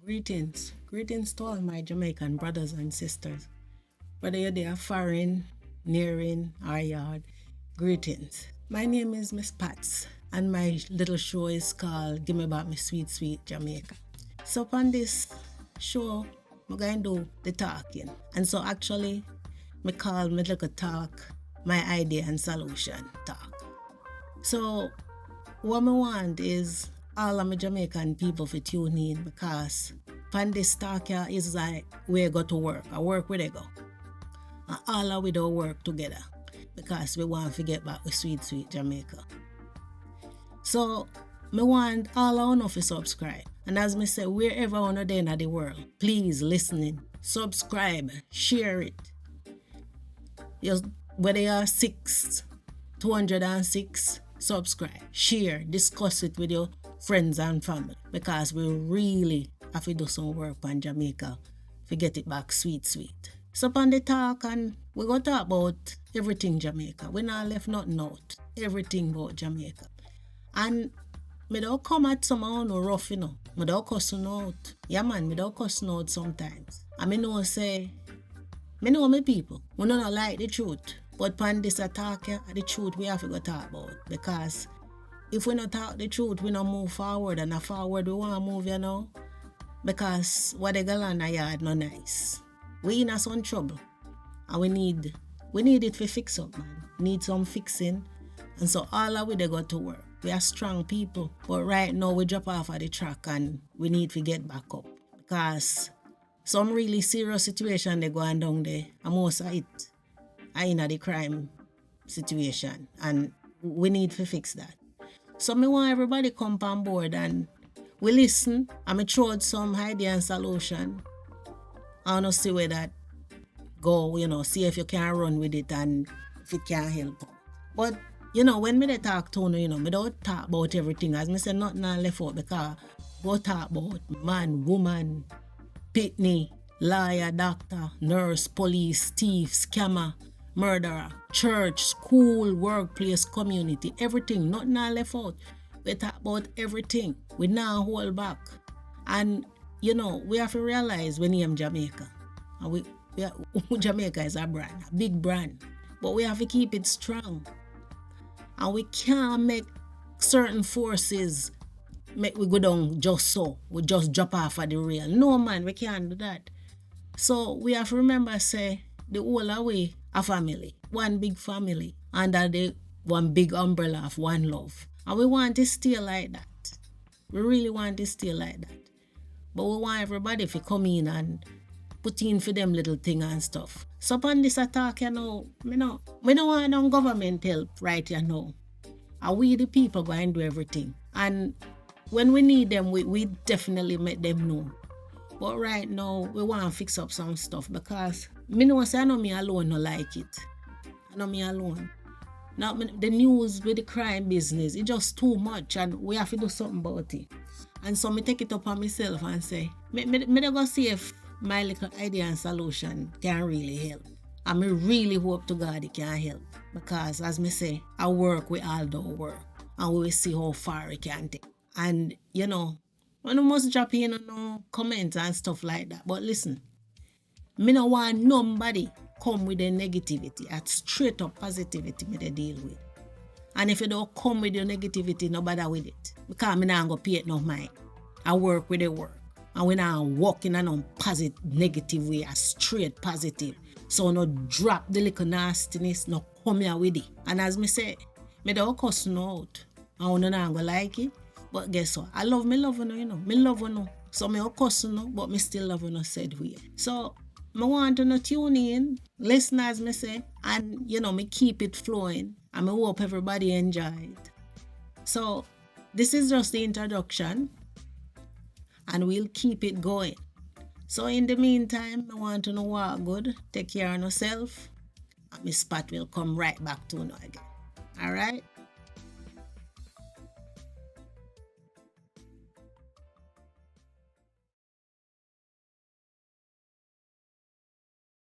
Greetings. Greetings to all my Jamaican brothers and sisters. Whether you're there foreign, nearing, or yard, greetings. My name is Miss Pats, and my little show is called Gimme Bak, My Sweet Sweet Jamaica. So on this show, I'm going to do the talking. And so actually, I call my little talk my idea and solution talk. So what I want is all of my Jamaican people to tune in, because from this talk here is like we go to work. I work where they go. And all of we do work together because we want to get back with sweet, sweet Jamaica. So I want all of you to subscribe. And as I say, wherever you are in the world, please listening, subscribe, share it. Whether you are 206, subscribe, share, discuss it with your friends and family, because we really have to do some work on Jamaica to get it back sweet, sweet. So on the talk, and we're going to talk about everything Jamaica. We not left nothing out. Everything about Jamaica. And me don't come at someone who rough, Me don't cuss out. Yeah man, me don't cuss out sometimes. And me know my people. We don't like the truth. But on this attack, the truth we have to go talk about. Because if we not talk the truth, we not move forward. And forward we want to move, Because what they got on the yard not nice. We in some trouble. And we need it to fix up, man. Need some fixing. And so all of we they got to work. We are strong people. But right now we drop off of the track and we need to get back up. Because some really serious situation they going down there. And most of it are in the crime situation. And we need to fix that. So me want everybody come on board and we listen. And me throw out some idea and solution. I want to see where that go, see if you can run with it and if it can help. But, when me talk to you, me don't talk about everything. As me say, nothing left out, because go talk about man, woman, pitney, lawyer, doctor, nurse, police, thief, scammer, murderer, church, school, workplace, community, everything. Nothing left out. We talk about everything. We now hold back. And, we have to realize we name Jamaica. And Jamaica is a brand, a big brand. But we have to keep it strong. And we can't make certain forces make we go down just so. We just drop off of the rail. No, man, we can't do that. So we have to remember, say, the whole away a family. One big family. Under the one big umbrella of one love. And we want to stay like that. We really want to stay like that. But we want everybody to come in and put in for them little thing and stuff. So upon this attack, we don't want no government help right now. And we the people go and do everything. And when we need them, we definitely make them know. But right now, we want to fix up some stuff, because I know me alone no like it. I know me alone. Now, the news with the crime business, it's just too much and we have to do something about it. And so I take it up on myself and say, me go see if my little idea and solution can really help. And I really hope to God it can help. Because as me say, I work, we all do work. And we will see how far it can take. And, when I must drop in comments and stuff like that. But listen, me no want nobody come with the negativity. At straight up positivity me they deal with. And if you don't come with your negativity, no bother with it. Because me not go pay it no mind. I work with the work. And we not walk in a positive, negative way, a straight positive. So no drop the little nastiness, no come here with it. And as me say, me don't cuss no out. And I not go like it. But guess what? I love you, Me love you. So me don't cuss no, but me still love you said way. So I want to tune in, listen as me say, and me keep it flowing. And I hope everybody enjoy it. So this is just the introduction. And we'll keep it going. So in the meantime, I want to know what good. Take care of yourself. And Miss Pat will come right back to you again. All right?